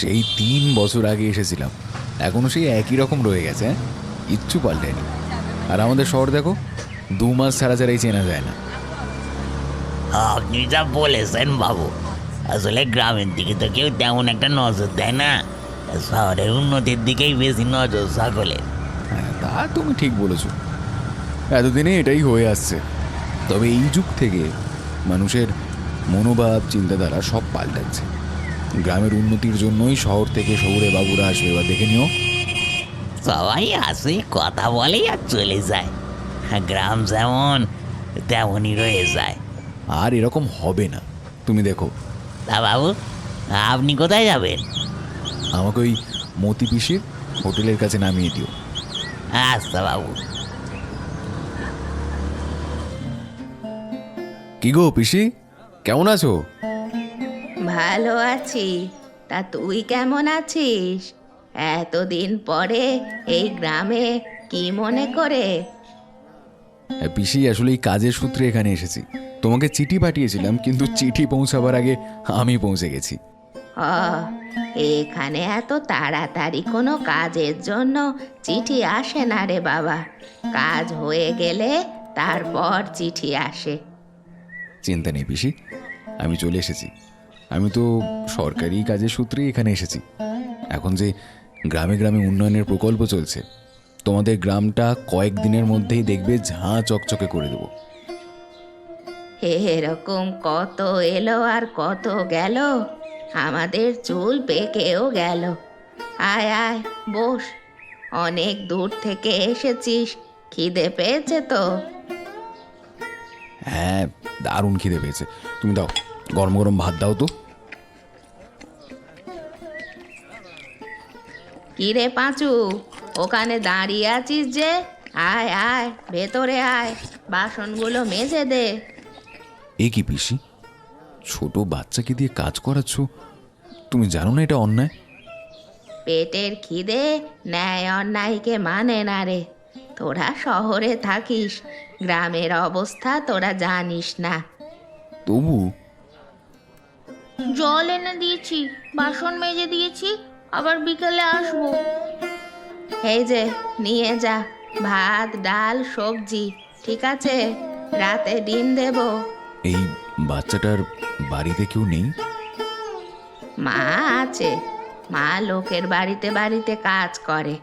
সেই 3 বছর আগে এসেছিলাম, এখনো সেই একই রকম রয়ে গেছে। কিচ্ছু পাল্টেনি। আর আমাদের শহর দেখো, 2 মাস ছাড়া ছাড়াই চেনা যায় না। আপনি যা বলেছেন বাবু, আসলে গ্রামের দিকে তো কেউ তেমন একটা নজর দেয় না, শহরের উন্নতির দিকেই বেশি নজর সকলের। হ্যাঁ, তা তুমি ঠিক বলেছো। এতদিনে এটাই হয়ে আসছে। তবে এই যুগ থেকে মানুষের মনোভাব, চিন্তাধারা সব পাল্টাচ্ছে। গ্রামের উন্নতির জন্যই শহর থেকে শহুরে বাবুরা আসবে। এবার দেখে নিও। সবাই আসে, কথা বলেই আর চলে যায়। গ্রাম যেমন তেমনই রয়ে যায়। আর এরকম হবে না, তুমি দেখো। তা বাবু, আপনি কোথায় যাবেন? আমাকে ওই মতি পিসির হোটেলের কাছে নামিয়ে দিও। আচ্ছা বাবু। কি গো পিসি, কেমন আছো? ভালো আছি। তা তুই কেমন আছিস? এতদিন পরে এই গ্রামে কি মনে করে? পিসি, আসলে এই কাজের সূত্রে এখানে এসেছি। তোমাকে চিঠি পাঠিয়েছিলাম, কিন্তু চিঠি পৌঁছাবার আগে আমি পৌঁছে গেছি। ও, এখানে এত তাড়াতাড়ি কোনো কাজের জন্য চিঠি আসে না রে বাবা। কাজ হয়ে গেলে তারপর চিঠি আসে। চিন্তা নেই পিসি, আমি চলে এসেছি। আমি তো সরকারি কাজের সূত্রেই এখানে এসেছি। এখন যে গ্রামে গ্রামে উন্নয়নের প্রকল্প চলছে, তোমাদের গ্রামটা কয়েকদিনের মধ্যেই দেখবে ঝাঁ চকচকে করে দেবো। এরকম কত এলো আর কত গেল, আমাদের চুল পেকেও গেল। আয় আয়, বস। অনেক দূর থেকে এসেছিস, খিদে পেয়েছে তো? হ্যাঁ, দারুণ খিদে পেয়েছে। তুমি দাও, গরম গরম ভাত দাও তো। কিরে পাঁচু, ওখানে দাঁড়িয়ে আছিস যে? আয় আয়, ভেতরে আয়, বাসনগুলো মেজে দে। এ কি পিসি, ছোট বাচ্চাকে দিয়ে কাজ করাচ্ছ? তুমি জানো না এটা অন্যায়? পেটের খিদে ন্যায় অন্যায়কে মানে না রে। তোরা শহরে থাকিস, গ্রামের অবস্থা তোরা জানিস না। তবু জল এনে দিয়েছি, বাসন মেজে দিয়েছি, আবার বিকেলে আসবো। এই যে, নিয়ে যা ভাত, ডাল, সবজি। ঠিক আছে, রাতে ডিম দেব। এই বাচ্চাটার বাড়িতে কেউ নেই? মা আছে, মা লোকের বাড়িতে বাড়িতে কাজ করে।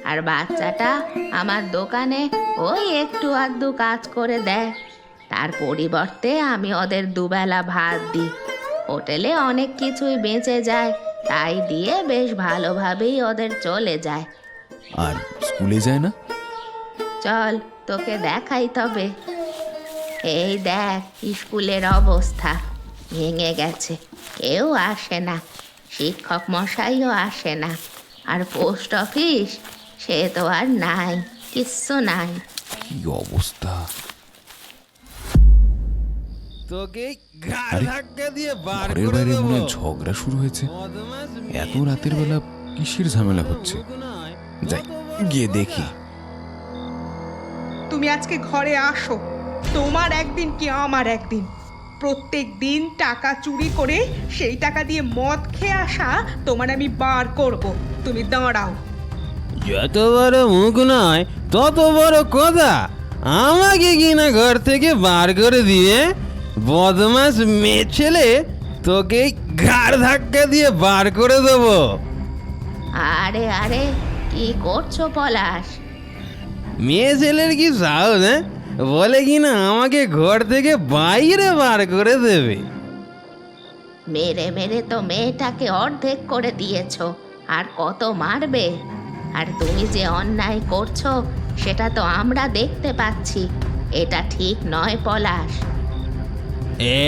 আর বাচ্চাটা আমার দোকানে ওই একটু আধটু কাজ করে দেয়। তার পরিবর্তে আমি ওদের দুবেলা ভাত দিই। হোটেলে অনেক কিছুই বেঁচে যায়, তাই দিয়ে বেশ ভালোভাবেই ওদের চলে যায়। আর স্কুলে যায় না? চল, তোকে দেখাই তবে। এই দেখ, স্কুলের অবস্থা ভেঙে গেছে, কেউ আসে না, শিক্ষক মশাইও আসে না। আর পোস্ট অফিস, সে তো আর নাই, কিচ্ছু নাই। কি অবস্থা! তোকে ঘাড় আরে, ধাক্কা দিয়ে বার ঘরের করে বাইরে দেবো। মনে হয় ঝগড়া শুরু হয়েছে। বদমাশ এত মেয়ে রাতের বেলা কিসের ঝামেলা হচ্ছে? নয়, যাই, কত বড় গিয়ে দেখি। তুমি আজকে ঘরে আসো। তোমার একদিন কি আমার একদিন। প্রত্যেক দিন টাকা চুরি করে সেই টাকা দিয়ে মদ খেয়ে আসা তোমার আমি বার করব। তুমি দাঁড়াও। যত বড় মুখ নয় তত বড় কথা। আমাকে কিনা ঘর থেকে বার করে দিয়ে বদমাস মেয়ে ছেলে, তোকে ঘাড় ধাক্কা দিয়ে বার করে দেবো। আরে আরে, কি করছো পলাশ? মেয়ে ছেলের কি সাহস, হ্যাঁ? বলে কিনা আমাকে ঘর থেকে বাইরে বার করে দেবে। মেরে মেরে তো মেয়েটাকে অর্ধেক করে দিয়েছো, আর কত মারবে? আর তুমি যে অন্যায় করছো সেটা তো আমরা দেখতে পাচ্ছি। এটা ঠিক নয় পলাশ।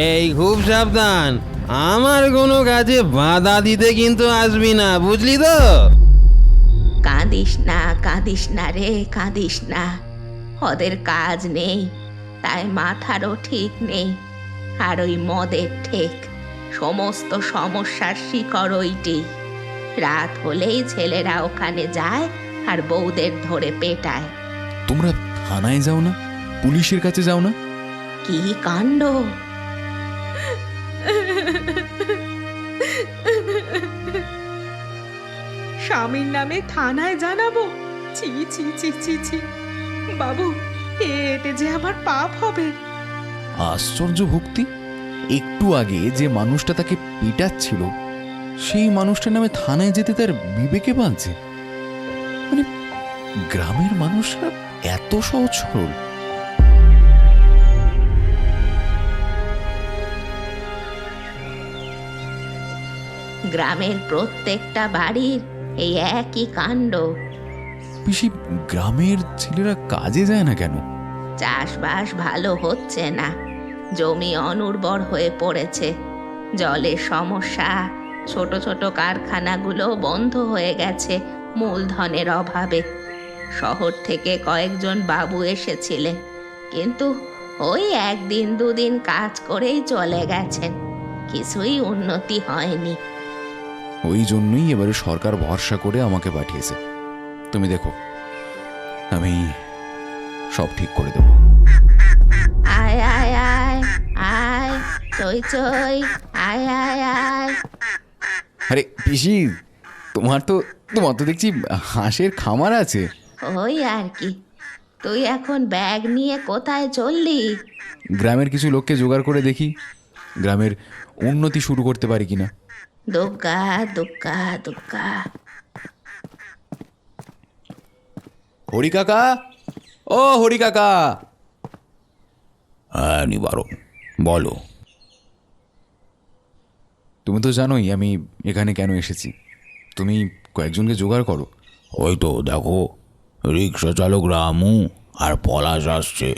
এই খুব সাবধান, আমার কোনো কাজে বাধা দিতে কিন্তু আসবি না, বুঝলি তো? কাঁদিস না, কাঁদিস না রে, কাঁদিস না। ওদের কাজ নেই, তাই মাথারও ঠিক নেই। আর ওই মদের ঠেক, সমস্ত সমস্যার শিকড় ওইটি। রাত হলেই ছেলেরা ওখানে যায় আর বউদের ধরে পেটায়। তোমরা থানায় যাও না? পুলিশের কাছে যাও না? কি কাণ্ড! স্বামীর নামে থানায় জানাবো? ছি ছি ছি ছি ছি বাবু, এতে যে আমার পাপ হবে। আশ্চর্য ভক্তি, একটু আগে যে মানুষটা তাকে পিটাচ্ছিল সেই মানুষটার নামে থানায় যেতে তার বিবেকে বাঁধছে। মানে গ্রামের মানুষরা এত সহজ সরল। গ্রামের প্রত্যেকটা বাড়ির এই একই কাণ্ড। পিসি, গ্রামের ছেলেরা কাজে যায় না কেন? চাষবাস ভালো হচ্ছে না, জমি অনুর্বর হয়ে পড়েছে, জলের সমস্যা, ছোট ছোট কারখানাগুলো বন্ধ হয়ে গেছে মূলধনের অভাবে। শহর থেকে কয়েকজন বাবু এসেছিলেন, কিন্তু ওই একদিন দুদিন কাজ করেই চলে গেছেন, কিছুই উন্নতি হয়নি। ওই জন্যই এবারে সরকার ভরসা করে আমাকে পাঠিয়েছে। তুমি দেখো, আমি সব ঠিক করে দেব। আয় আয় আয় আয়, চই চই, আয় আয় আয়। আরে পিসি, তোমার তো দেখছি হাঁসের খামার আছে। ওই আর কি। তুই এখন ব্যাগ নিয়ে কোথায় চললি? গ্রামের কিছু লোককে জোগাড় করে দেখি গ্রামের উন্নতি শুরু করতে পারি কিনা। দুগ্গা দুগ্গা দুগ্গা। হরি কাকা, ও হরি কাকা। হ্যাঁ নিবারণ, বলো। তুমি তো জানোই আমি এখানে কেন এসেছি। তুমি কয়েকজনকে জোগাড় করো। ওই তো দেখো, রিক্সা চালক রামু আর পলাশ আসছে।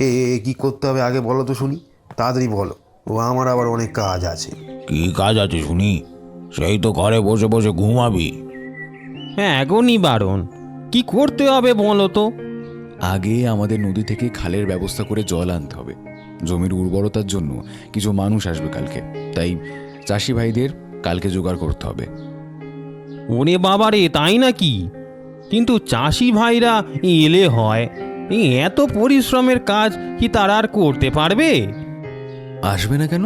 এ কি করতে হবে আগে বলো তো শুনি, তাড়াতাড়ি বলো, ও আমার আবার অনেক কাজ আছে। কি কাজ আছে শুনি? সেই তো ঘরে বসে বসে ঘুমাবি। হ্যাঁ এখনই বারণ, কি করতে হবে বলো তো? আগে আমাদের নদী থেকে খালের ব্যবস্থা করে জল আনতে হবে। জমির উর্বরতার জন্য কিছু মানুষ আসবে কালকে, তাই চাষি ভাইদের কালকে জোগাড় করতে হবে। ওরে বাবারে, তাই নাকি? কিন্তু চাষি ভাইরা এলে হয়, এই এত পরিশ্রমের কাজ কি তারা আর করতে পারবে? আসবে না কেন?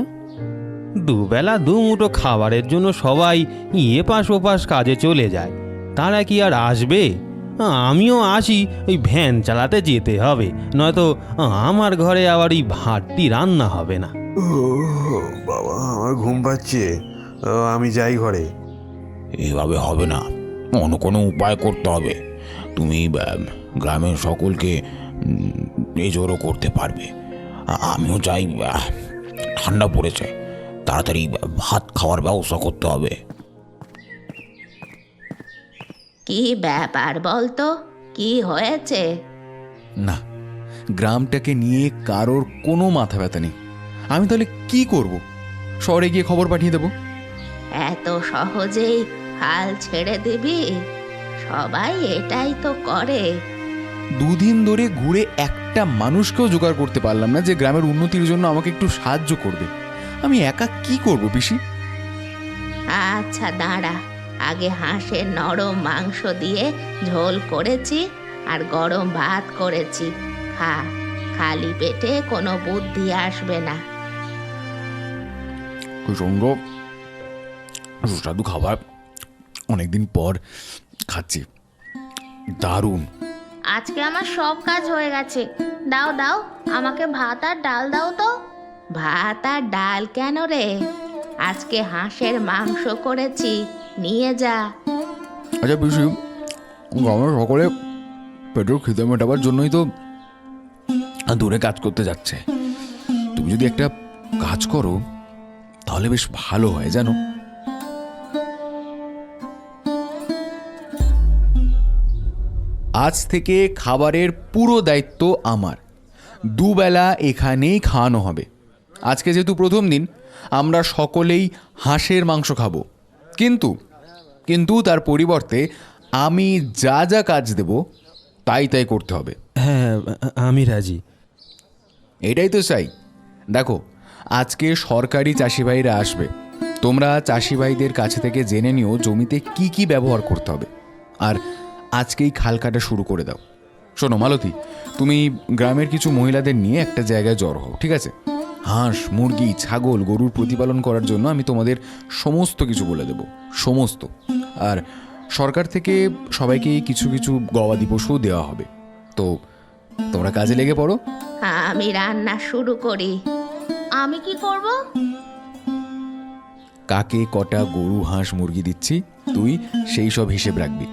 দুবেলা দুমুঠো খাবারের জন্য সবাই এপাশ ওপাশ কাজে চলে যায়, তারা কি আর আসবে? আমিও আসি, ওই ভ্যান চালাতে যেতে হবে, নয়তো আমার ঘরে আবার এই ভাতটি রান্না হবে না। ও বাবা, আমার ঘুম পাচ্ছে, আমি যাই ঘরে। এভাবে হবে না, অন্য কোনো উপায় করতে হবে। তুমি গ্রামের সকলকে এই জোরও করতে পারবে। আমিও চাই, ঠান্ডা পড়েছে, তাড়াতাড়ি ভাত খাওয়ার ব্যবস্থা করতে হবে। কি ব্যাপার বলতো, কি হয়েছে? না, গ্রামটাকে নিয়ে কারোর কোনো মাথা ব্যথা নেই। আমি তাহলে কি করব? শহরে গিয়ে খবর পাঠিয়ে দেব? এত সহজেই হাল ছেড়ে দিবি? সবাই এটাই তো করে। দুদিন ধরে ঘুরে একটা মানুষকেও জোগাড় করতে পারলাম না যে গ্রামের উন্নতির জন্য আমাকে একটু সাহায্য করবে। আমি একা কি করব পিসি? আচ্ছা দাঁড়া, আগে হাঁসের নরম মাংস দিয়ে ঝোল করেছি আর গরম ভাত করেছি, খা। খালি পেটে কোনো বুদ্ধি আসবে না। প্রচণ্ড সুস্বাদু খাবার, অনেকদিন পর খাচ্ছি, দারুণ। আজকে আমার সব কাজ হয়ে গেছে, দাও দাও আমাকে ভাত আর ডাল দাও তো। ভাত আর ডাল কেন রে? আজকে হাঁসের মাংস করেছি, নিয়ে যা। আচ্ছা পিসি, গ্রামের সকলে পেটের খিদে মেটাবার জন্যই তো দূরে কাজ করতে যাচ্ছে। তুমি যদি একটা কাজ করো তাহলে বেশ ভালো হয় জানো। আজ থেকে খাবারের পুরো দায়িত্ব আমার। দুবেলা এখানেই খাওয়ানো হবে। আজকে যেহেতু প্রথম দিন, আমরা সকলেই হাঁসের মাংস খাবো, কিন্তু তার পরিবর্তে আমি যা যা কাজ দেব তাই তাই করতে হবে। হ্যাঁ আমি রাজি। এটাই তো চাই। দেখো, আজকে সরকারি চাষি ভাইরা আসবে। তোমরা চাষি ভাইদের কাছে থেকে জেনে নিও জমিতে কি কি ব্যবহার করতে হবে, আর আজকেই খাল কাটা শুরু করে দাও। শোনো মালতী, তুমি গ্রামের কিছু মহিলাদের নিয়ে একটা জায়গায় জড়ো হও, ঠিক আছে? হাঁস, মুরগি, ছাগল, গরুর প্রতিপালন করার জন্য আমি তোমাদের সমস্ত কিছু বলে দেব, সমস্ত। আর সরকার থেকে সবাইকে কিছু কিছু গবাদি পশুও দেওয়া হবে। তো তোমরা কাজে লেগে পড়ো। আমি রান্না শুরু করি। আমি কি করব? কাকে কটা গরু, হাঁস, মুরগি দিচ্ছি তুই সেই সব হিসেব রাখবি।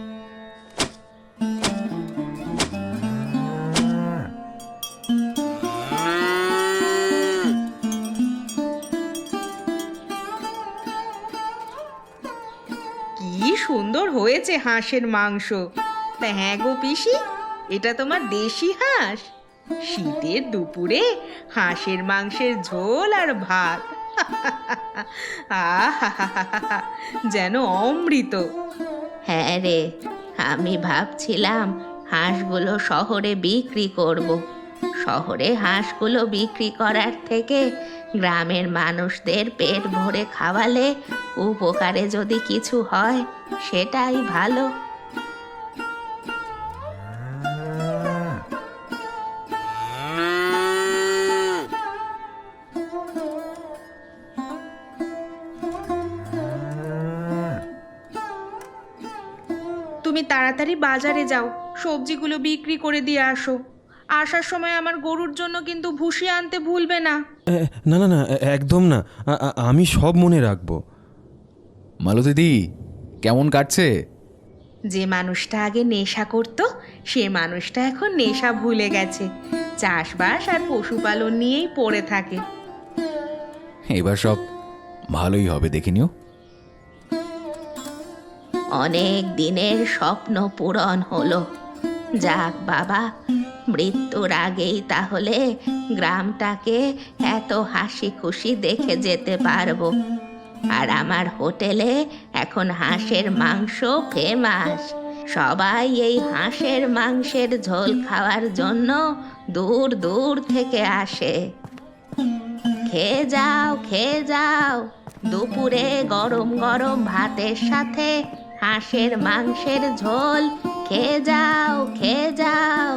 কি সুন্দর হয়েছে হাঁসের মাংস। তা হ্যাঁ গো পিসি, এটা তোমার দেশি হাঁস? শীতের দুপুরে হাঁসের মাংসের ঝোল আর ভাত, আহা, যেন অমৃত। হ্যাঁ রে, আমি ভাবছিলাম হাঁসগুলো শহরে বিক্রি করব। শহরে হাঁসগুলো বিক্রি করার থেকে গ্রামের মানুষদের পেট ভরে খাওয়ালে উপকারে যদি কিছু হয় সেটাই ভালো। তুমি তাড়াতাড়ি বাজারে যাও, সবজিগুলো বিক্রি করে দিয়ে আসো। আসার সময় আমার গরুর জন্য কিন্তু ভুসি আনতে ভুলবে না। না না না, একদম না, আমি সব মনে রাখবো। মালতীদি, কেমন কাটছে? যে মানুষটা আগে নেশা করত, সে মানুষটা এখন নেশা ভুলে গেছে। চাষবাস আর পশুপালন নিয়েই পড়ে থাকে। এবার সব ভালোই হবে, দেখে নিও। অনেক দিনের স্বপ্ন পূরণ হলো। যাক বাবা, মৃত্যুর আগেই তাহলে গ্রামটাকে এত হাসি খুশি দেখে যেতে পারবো। আর আমার হোটেলে এখন হাঁসের মাংস ফেমাস। সবাই এই হাঁসের মাংসের ঝোল খাওয়ার জন্য দূর দূর থেকে আসে। খেয়ে যাও, খেয়ে যাও। দুপুরে গরম গরম ভাতের সাথে হাঁসের মাংসের ঝোল খেয়ে যাও, খেয়ে যাও।